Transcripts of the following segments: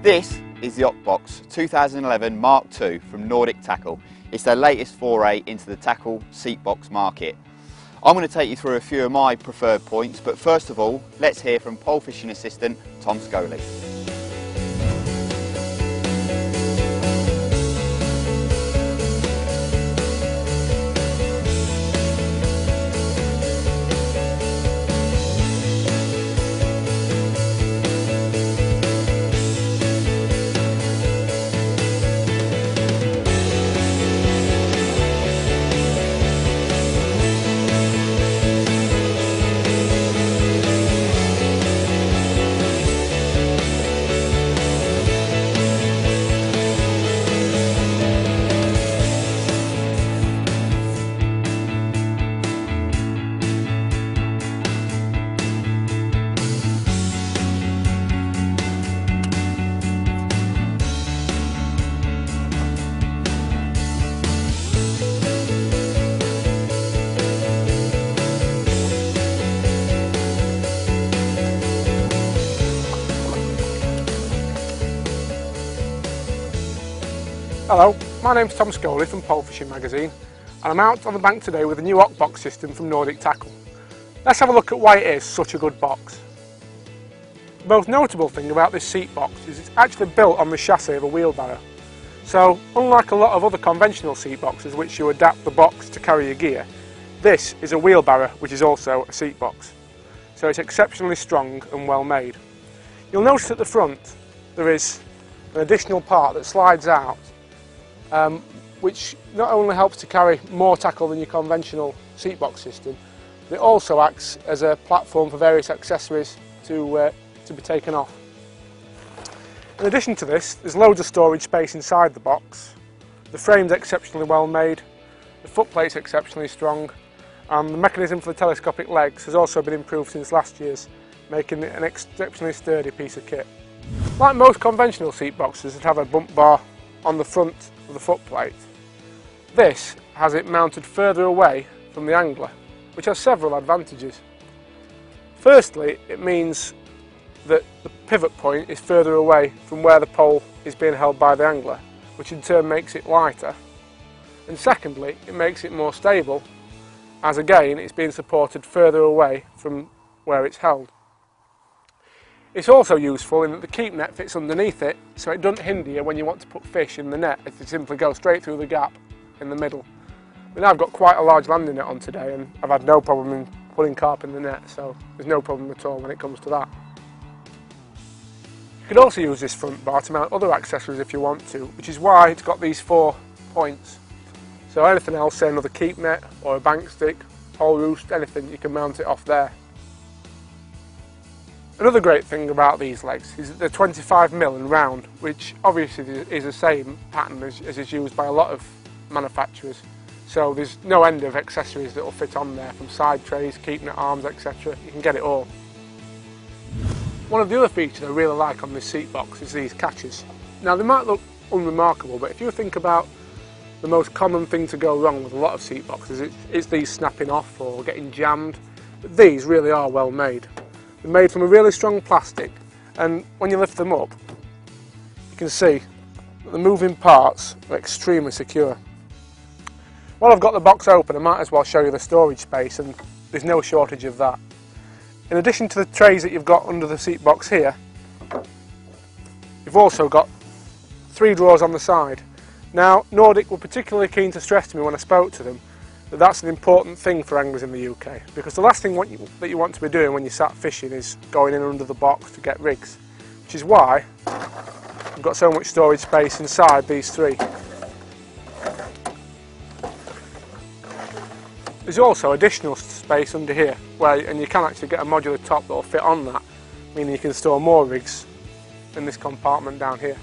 This is the Seatbox 2011 Mark II from Nordic Tackle. It's their latest foray into the tackle seat box market. I'm going to take you through a few of my preferred points, but first of all, let's hear from pole fishing assistant Tom Scully. Hello, my name's Tom Scully from Pole Fishing Magazine, and I'm out on the bank today with the new Seatbox system from Nordic Tackle. Let's have a look at why it is such a good box. The most notable thing about this seat box is it's actually built on the chassis of a wheelbarrow. So, unlike a lot of other conventional seat boxes which you adapt the box to carry your gear, this is a wheelbarrow which is also a seat box. So it's exceptionally strong and well made. You'll notice at the front there is an additional part that slides out, which not only helps to carry more tackle than your conventional seat box system, but it also acts as a platform for various accessories to be taken off. In addition to this, there's loads of storage space inside the box. The frame's exceptionally well made, the footplate's exceptionally strong, and the mechanism for the telescopic legs has also been improved since last year's, making it an exceptionally sturdy piece of kit. Like most conventional seat boxes that have a bump bar on the front of the footplate, this has it mounted further away from the angler, which has several advantages. Firstly, it means that the pivot point is further away from where the pole is being held by the angler, which in turn makes it lighter. And secondly, it makes it more stable, as again it's being supported further away from where it's held. It's also useful in that the keep net fits underneath it, so it doesn't hinder you when you want to put fish in the net, as you simply go straight through the gap in the middle. I mean, I've got quite a large landing net on today and I've had no problem in putting carp in the net, so there's no problem at all when it comes to that. You could also use this front bar to mount other accessories if you want to, which is why it's got these 4 points. So anything else, say another keep net or a bank stick, pole roost, anything, you can mount it off there. Another great thing about these legs is that they're 25mm and round, which obviously is the same pattern as is used by a lot of manufacturers. So there's no end of accessories that will fit on there, from side trays, keep net arms, etc. You can get it all. One of the other features I really like on this seat box is these catches. Now they might look unremarkable, but if you think about the most common thing to go wrong with a lot of seat boxes, it's these snapping off or getting jammed. But these really are well made. They're made from a really strong plastic, and when you lift them up you can see that the moving parts are extremely secure. While I've got the box open, I might as well show you the storage space, and there's no shortage of that. In addition to the trays that you've got under the seat box here, you've also got 3 drawers on the side. Now, Nordic were particularly keen to stress to me when I spoke to them that that's an important thing for anglers in the UK, because the last thing that you want to be doing when you're sat fishing is going in under the box to get rigs, which is why I've got so much storage space inside these 3. There's also additional space under here, and you can actually get a modular top that will fit on that, meaning you can store more rigs in this compartment down here.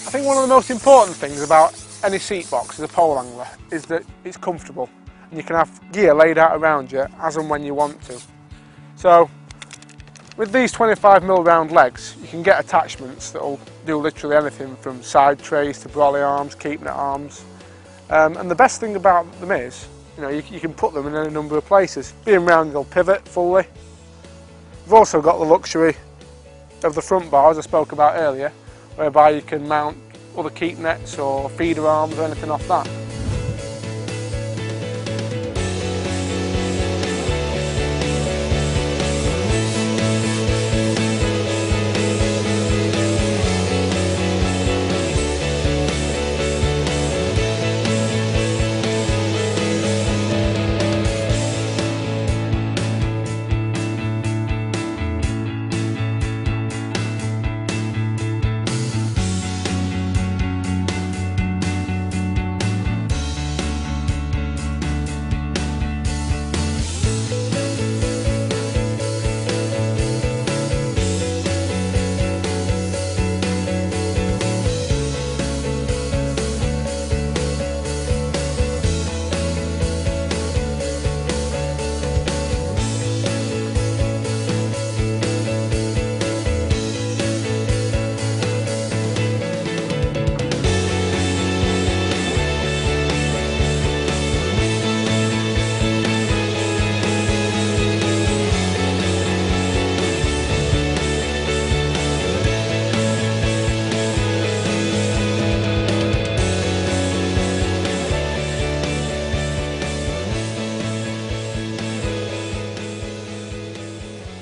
I think one of the most important things about any seat box as a pole angler is that it's comfortable and you can have gear laid out around you as and when you want to. So with these 25mm round legs you can get attachments that will do literally anything from side trays to brolly arms, keep net arms, and the best thing about them is you can put them in a number of places. Being round, they'll pivot fully. We've also got the luxury of the front bars I spoke about earlier, whereby you can mount other keep nets or feeder arms or anything off that.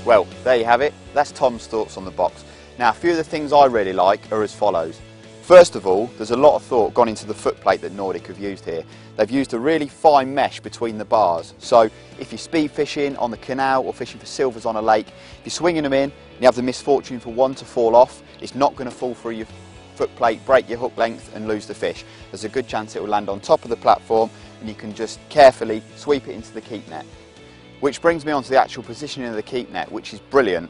Well, there you have it. That's Tom's thoughts on the box. Now, a few of the things I really like are as follows. First of all, there's a lot of thought gone into the footplate that Nordic have used here. They've used a really fine mesh between the bars. So if you're speed fishing on the canal or fishing for silvers on a lake, if you're swinging them in and you have the misfortune for one to fall off, it's not going to fall through your footplate, break your hook length and lose the fish. There's a good chance it will land on top of the platform and you can just carefully sweep it into the keep net. Which brings me on to the actual positioning of the keep net, which is brilliant.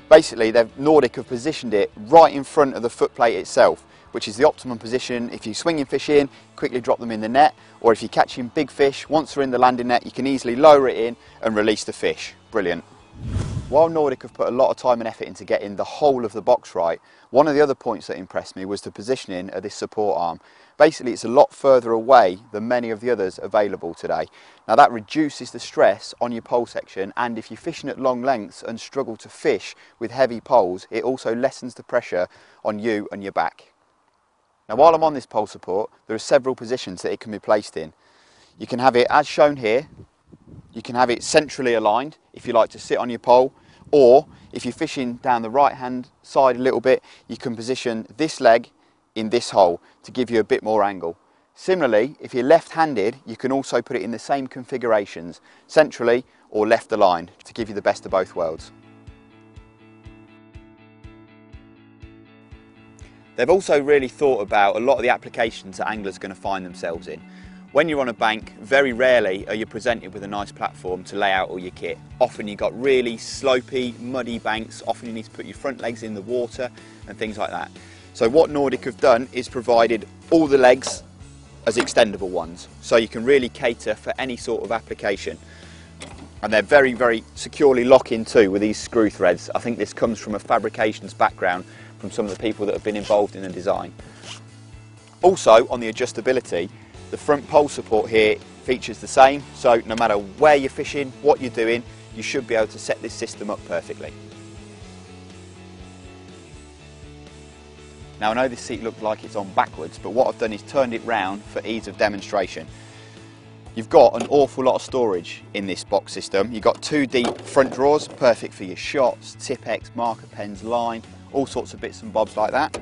Basically, Nordic have positioned it right in front of the footplate itself, which is the optimum position. If you're swinging fish in, quickly drop them in the net, or if you're catching big fish, once they're in the landing net, you can easily lower it in and release the fish. Brilliant. While Nordic have put a lot of time and effort into getting the whole of the box right, one of the other points that impressed me was the positioning of this support arm. Basically, it's a lot further away than many of the others available today. Now that reduces the stress on your pole section, and if you're fishing at long lengths and struggle to fish with heavy poles, it also lessens the pressure on you and your back. Now while I'm on this pole support, there are several positions that it can be placed in. You can have it as shown here. You can have it centrally aligned if you like to sit on your pole, or if you're fishing down the right hand side a little bit, you can position this leg in this hole to give you a bit more angle. Similarly, if you're left-handed, you can also put it in the same configurations, centrally or left aligned, to give you the best of both worlds. They've also really thought about a lot of the applications that anglers are going to find themselves in. When you're on a bank, very rarely are you presented with a nice platform to lay out all your kit. Often you've got really slopey, muddy banks, often you need to put your front legs in the water and things like that. So what Nordic have done is provided all the legs as extendable ones, so you can really cater for any sort of application. And they're very, very securely lock in too with these screw threads. I think this comes from a fabrications background from some of the people that have been involved in the design. Also, on the adjustability, the front pole support here features the same, so no matter where you're fishing, what you're doing, you should be able to set this system up perfectly. Now I know this seat looked like it's on backwards, but what I've done is turned it round for ease of demonstration. You've got an awful lot of storage in this box system. You've got 2 deep front drawers, perfect for your shots, Tipp-Ex, marker pens, line, all sorts of bits and bobs like that.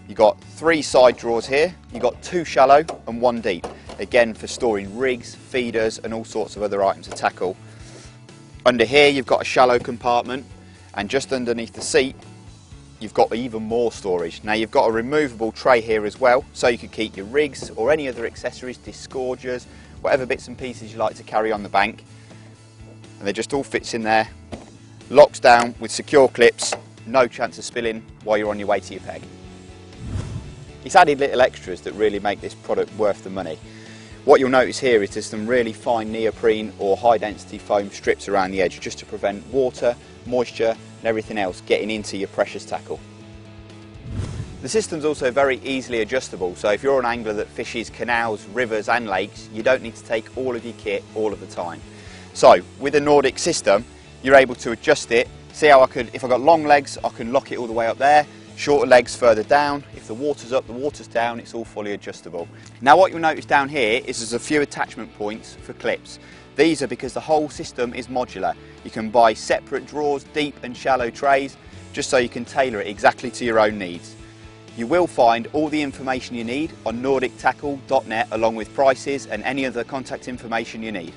You've got 3 side drawers here. You've got 2 shallow and 1 deep, again for storing rigs, feeders and all sorts of other items of tackle. Under here you've got a shallow compartment, and just underneath the seat you've got even more storage. Now you've got a removable tray here as well, so you could keep your rigs or any other accessories, disgorgers, whatever bits and pieces you like to carry on the bank. And they just all fits in there, locks down with secure clips, no chance of spilling while you're on your way to your peg. It's added little extras that really make this product worth the money. What you'll notice here is there's some really fine neoprene or high density foam strips around the edge just to prevent water, moisture and everything else getting into your precious tackle. The system's also very easily adjustable, so if you're an angler that fishes canals, rivers and lakes, you don't need to take all of your kit all of the time. So with the Nordic system, you're able to adjust it. See how if I've got long legs, I can lock it all the way up there, shorter legs further down. If the water's up, the water's down, it's all fully adjustable. Now what you'll notice down here is there's a few attachment points for clips. These are because the whole system is modular. You can buy separate drawers, deep and shallow trays, just so you can tailor it exactly to your own needs. You will find all the information you need on nordictackle.net along with prices and any other contact information you need.